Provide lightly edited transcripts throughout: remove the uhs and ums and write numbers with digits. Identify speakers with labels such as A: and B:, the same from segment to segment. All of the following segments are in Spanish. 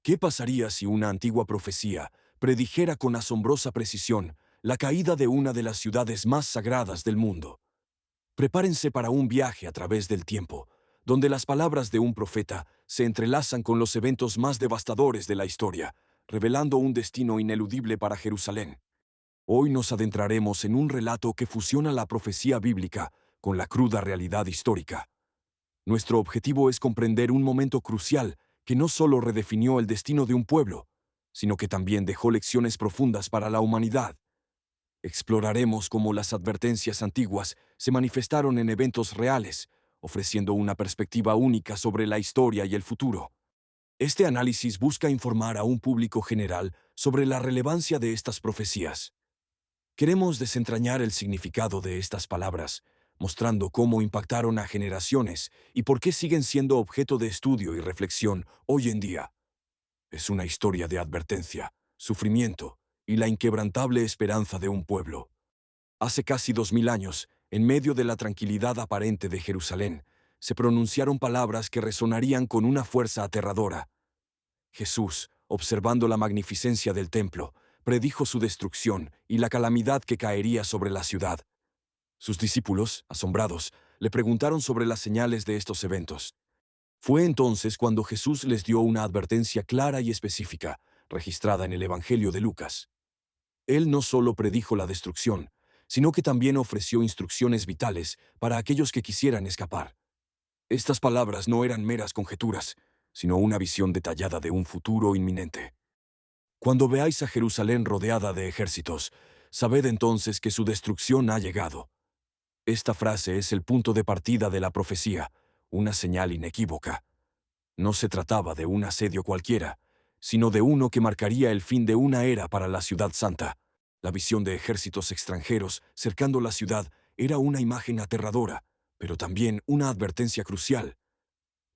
A: ¿Qué pasaría si una antigua profecía predijera con asombrosa precisión la caída de una de las ciudades más sagradas del mundo? Prepárense para un viaje a través del tiempo, donde las palabras de un profeta se entrelazan con los eventos más devastadores de la historia, revelando un destino ineludible para Jerusalén. Hoy nos adentraremos en un relato que fusiona la profecía bíblica con la cruda realidad histórica. Nuestro objetivo es comprender un momento crucial que no solo redefinió el destino de un pueblo, sino que también dejó lecciones profundas para la humanidad. Exploraremos cómo las advertencias antiguas se manifestaron en eventos reales, ofreciendo una perspectiva única sobre la historia y el futuro. Este análisis busca informar a un público general sobre la relevancia de estas profecías. Queremos desentrañar el significado de estas palabras, mostrando cómo impactaron a generaciones y por qué siguen siendo objeto de estudio y reflexión hoy en día. Es una historia de advertencia, sufrimiento y la inquebrantable esperanza de un pueblo. Hace casi 2000 años, en medio de la tranquilidad aparente de Jerusalén, se pronunciaron palabras que resonarían con una fuerza aterradora. Jesús, observando la magnificencia del templo, predijo su destrucción y la calamidad que caería sobre la ciudad. Sus discípulos, asombrados, le preguntaron sobre las señales de estos eventos. Fue entonces cuando Jesús les dio una advertencia clara y específica, registrada en el Evangelio de Lucas. Él no solo predijo la destrucción, sino que también ofreció instrucciones vitales para aquellos que quisieran escapar. Estas palabras no eran meras conjeturas, sino una visión detallada de un futuro inminente. Cuando veáis a Jerusalén rodeada de ejércitos, sabed entonces que su destrucción ha llegado. Esta frase es el punto de partida de la profecía, una señal inequívoca. No se trataba de un asedio cualquiera, sino de uno que marcaría el fin de una era para la ciudad santa. La visión de ejércitos extranjeros cercando la ciudad era una imagen aterradora, pero también una advertencia crucial.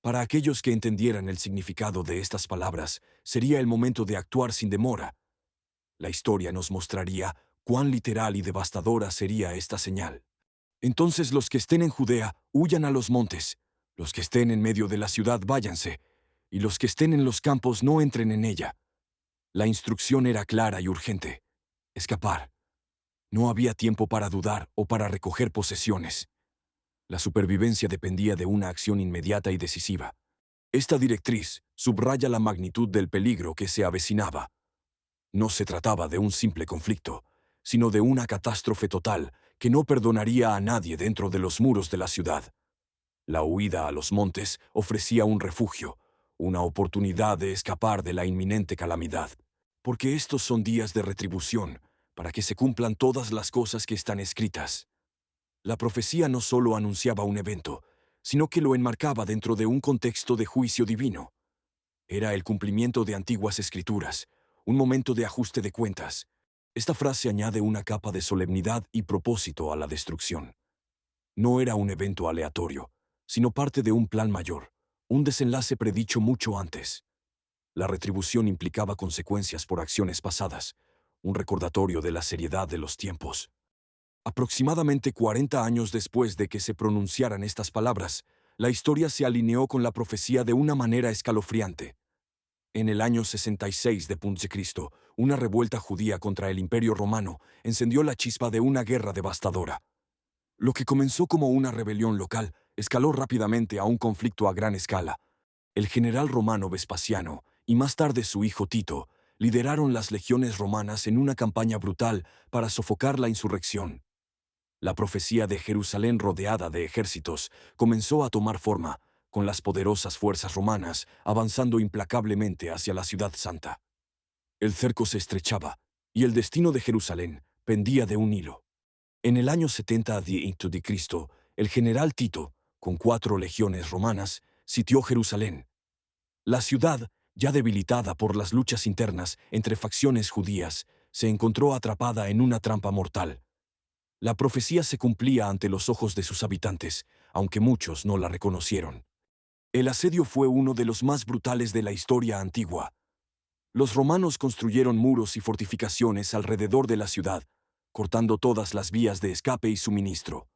A: Para aquellos que entendieran el significado de estas palabras, sería el momento de actuar sin demora. La historia nos mostraría cuán literal y devastadora sería esta señal. Entonces los que estén en Judea, huyan a los montes; los que estén en medio de la ciudad, váyanse; y los que estén en los campos, no entren en ella. La instrucción era clara y urgente: escapar. No había tiempo para dudar o para recoger posesiones. La supervivencia dependía de una acción inmediata y decisiva. Esta directriz subraya la magnitud del peligro que se avecinaba. No se trataba de un simple conflicto, sino de una catástrofe total que no perdonaría a nadie dentro de los muros de la ciudad. La huida a los montes ofrecía un refugio, una oportunidad de escapar de la inminente calamidad. Porque estos son días de retribución, para que se cumplan todas las cosas que están escritas. La profecía no solo anunciaba un evento, sino que lo enmarcaba dentro de un contexto de juicio divino. Era el cumplimiento de antiguas escrituras, un momento de ajuste de cuentas. Esta frase añade una capa de solemnidad y propósito a la destrucción. No era un evento aleatorio, sino parte de un plan mayor, un desenlace predicho mucho antes. La retribución implicaba consecuencias por acciones pasadas, un recordatorio de la seriedad de los tiempos. Aproximadamente 40 años después de que se pronunciaran estas palabras, la historia se alineó con la profecía de una manera escalofriante. En el año 66 de Cristo, una revuelta judía contra el Imperio Romano encendió la chispa de una guerra devastadora. Lo que comenzó como una rebelión local escaló rápidamente a un conflicto a gran escala. El general romano Vespasiano y más tarde su hijo Tito lideraron las legiones romanas en una campaña brutal para sofocar la insurrección. La profecía de Jerusalén rodeada de ejércitos comenzó a tomar forma, con las poderosas fuerzas romanas avanzando implacablemente hacia la ciudad santa. El cerco se estrechaba, y el destino de Jerusalén pendía de un hilo. En el año 70 de Cristo, el general Tito, con 4 legiones romanas, sitió Jerusalén. La ciudad, ya debilitada por las luchas internas entre facciones judías, se encontró atrapada en una trampa mortal. La profecía se cumplía ante los ojos de sus habitantes, aunque muchos no la reconocieron. El asedio fue uno de los más brutales de la historia antigua. Los romanos construyeron muros y fortificaciones alrededor de la ciudad, cortando todas las vías de escape y suministro.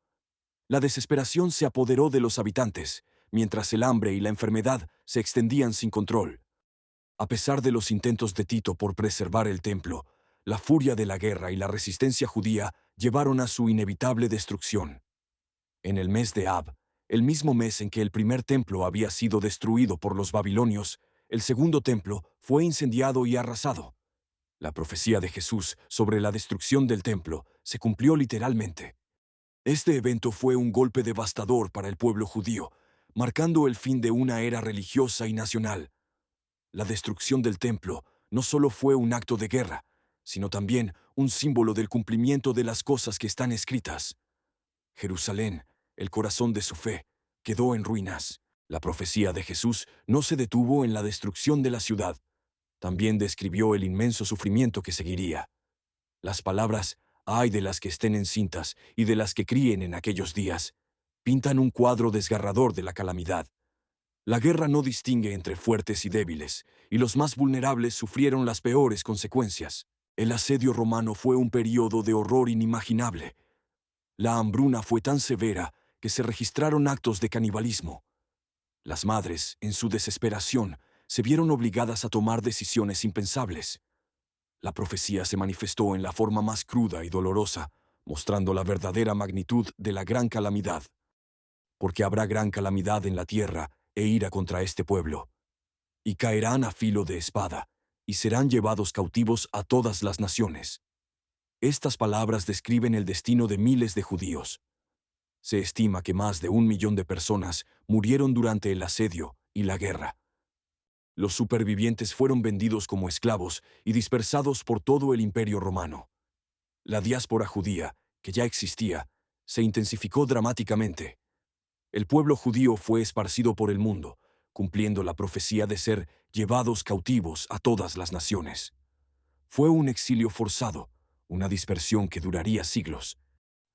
A: La desesperación se apoderó de los habitantes, mientras el hambre y la enfermedad se extendían sin control. A pesar de los intentos de Tito por preservar el templo, la furia de la guerra y la resistencia judía llevaron a su inevitable destrucción. En el mes de Ab, el mismo mes en que el primer templo había sido destruido por los babilonios, el segundo templo fue incendiado y arrasado. La profecía de Jesús sobre la destrucción del templo se cumplió literalmente. Este evento fue un golpe devastador para el pueblo judío, marcando el fin de una era religiosa y nacional. La destrucción del templo no solo fue un acto de guerra, sino también un símbolo del cumplimiento de las cosas que están escritas. Jerusalén, el corazón de su fe, quedó en ruinas. La profecía de Jesús no se detuvo en la destrucción de la ciudad. También describió el inmenso sufrimiento que seguiría. Las palabras «ay de las que estén encintas y de las que críen en aquellos días» pintan un cuadro desgarrador de la calamidad. La guerra no distingue entre fuertes y débiles, y los más vulnerables sufrieron las peores consecuencias. El asedio romano fue un período de horror inimaginable. La hambruna fue tan severa que se registraron actos de canibalismo. Las madres, en su desesperación, se vieron obligadas a tomar decisiones impensables. La profecía se manifestó en la forma más cruda y dolorosa, mostrando la verdadera magnitud de la gran calamidad. Porque habrá gran calamidad en la tierra e ira contra este pueblo. Y caerán a filo de espada, y serán llevados cautivos a todas las naciones. Estas palabras describen el destino de miles de judíos. Se estima que más de 1 millón de personas murieron durante el asedio y la guerra. Los supervivientes fueron vendidos como esclavos y dispersados por todo el Imperio Romano. La diáspora judía, que ya existía, se intensificó dramáticamente. El pueblo judío fue esparcido por el mundo, cumpliendo la profecía de ser llevados cautivos a todas las naciones. Fue un exilio forzado, una dispersión que duraría siglos.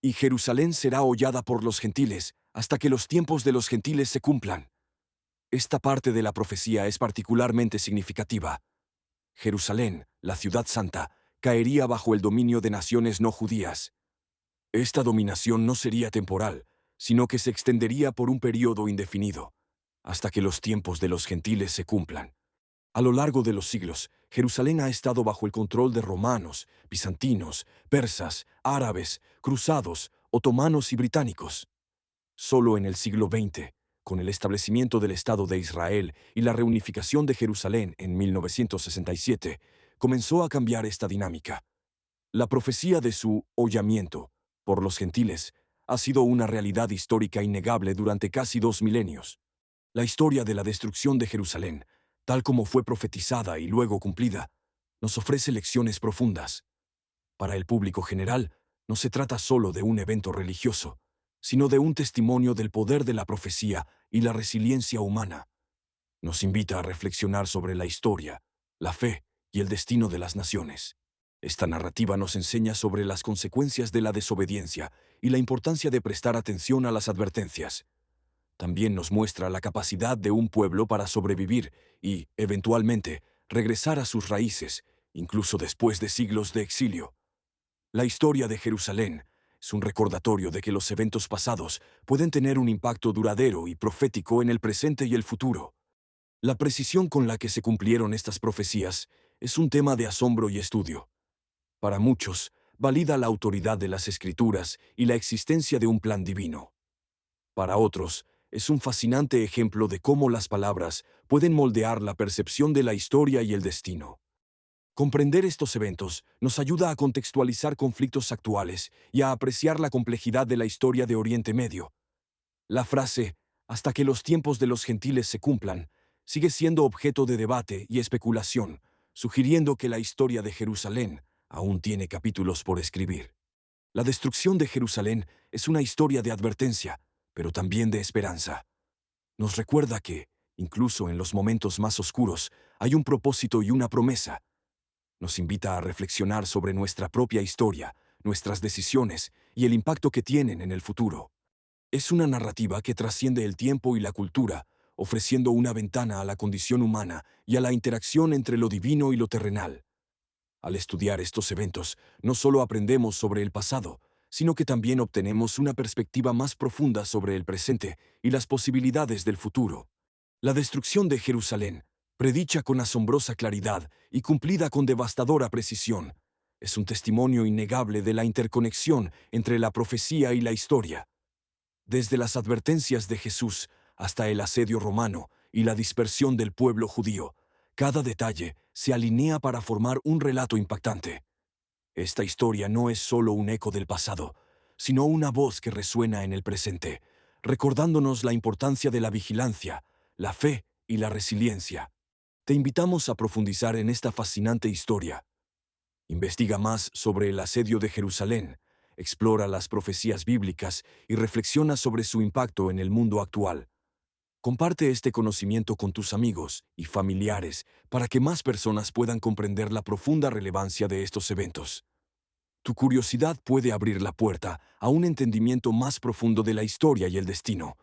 A: Y Jerusalén será hollada por los gentiles hasta que los tiempos de los gentiles se cumplan. Esta parte de la profecía es particularmente significativa. Jerusalén, la ciudad santa, caería bajo el dominio de naciones no judías. Esta dominación no sería temporal, sino que se extendería por un periodo indefinido, hasta que los tiempos de los gentiles se cumplan. A lo largo de los siglos, Jerusalén ha estado bajo el control de romanos, bizantinos, persas, árabes, cruzados, otomanos y británicos. Solo en el siglo XX, con el establecimiento del Estado de Israel y la reunificación de Jerusalén en 1967, comenzó a cambiar esta dinámica. La profecía de su hollamiento por los gentiles ha sido una realidad histórica innegable durante casi 2 milenios. La historia de la destrucción de Jerusalén, tal como fue profetizada y luego cumplida, nos ofrece lecciones profundas. Para el público general, no se trata solo de un evento religioso, sino de un testimonio del poder de la profecía y la resiliencia humana. Nos invita a reflexionar sobre la historia, la fe y el destino de las naciones. Esta narrativa nos enseña sobre las consecuencias de la desobediencia y la importancia de prestar atención a las advertencias. También nos muestra la capacidad de un pueblo para sobrevivir y, eventualmente, regresar a sus raíces, incluso después de siglos de exilio. La historia de Jerusalén es un recordatorio de que los eventos pasados pueden tener un impacto duradero y profético en el presente y el futuro. La precisión con la que se cumplieron estas profecías es un tema de asombro y estudio. Para muchos, valida la autoridad de las Escrituras y la existencia de un plan divino. Para otros, es un fascinante ejemplo de cómo las palabras pueden moldear la percepción de la historia y el destino. Comprender estos eventos nos ayuda a contextualizar conflictos actuales y a apreciar la complejidad de la historia de Oriente Medio. La frase, hasta que los tiempos de los gentiles se cumplan, sigue siendo objeto de debate y especulación, sugiriendo que la historia de Jerusalén aún tiene capítulos por escribir. La destrucción de Jerusalén es una historia de advertencia, pero también de esperanza. Nos recuerda que, incluso en los momentos más oscuros, hay un propósito y una promesa. Nos invita a reflexionar sobre nuestra propia historia, nuestras decisiones y el impacto que tienen en el futuro. Es una narrativa que trasciende el tiempo y la cultura, ofreciendo una ventana a la condición humana y a la interacción entre lo divino y lo terrenal. Al estudiar estos eventos, no solo aprendemos sobre el pasado, sino que también obtenemos una perspectiva más profunda sobre el presente y las posibilidades del futuro. La destrucción de Jerusalén predicha con asombrosa claridad y cumplida con devastadora precisión. Es un testimonio innegable de la interconexión entre la profecía y la historia. Desde las advertencias de Jesús hasta el asedio romano y la dispersión del pueblo judío, cada detalle se alinea para formar un relato impactante. Esta historia no es solo un eco del pasado, sino una voz que resuena en el presente, recordándonos la importancia de la vigilancia, la fe y la resiliencia. Te invitamos a profundizar en esta fascinante historia. Investiga más sobre el asedio de Jerusalén, explora las profecías bíblicas y reflexiona sobre su impacto en el mundo actual. Comparte este conocimiento con tus amigos y familiares para que más personas puedan comprender la profunda relevancia de estos eventos. Tu curiosidad puede abrir la puerta a un entendimiento más profundo de la historia y el destino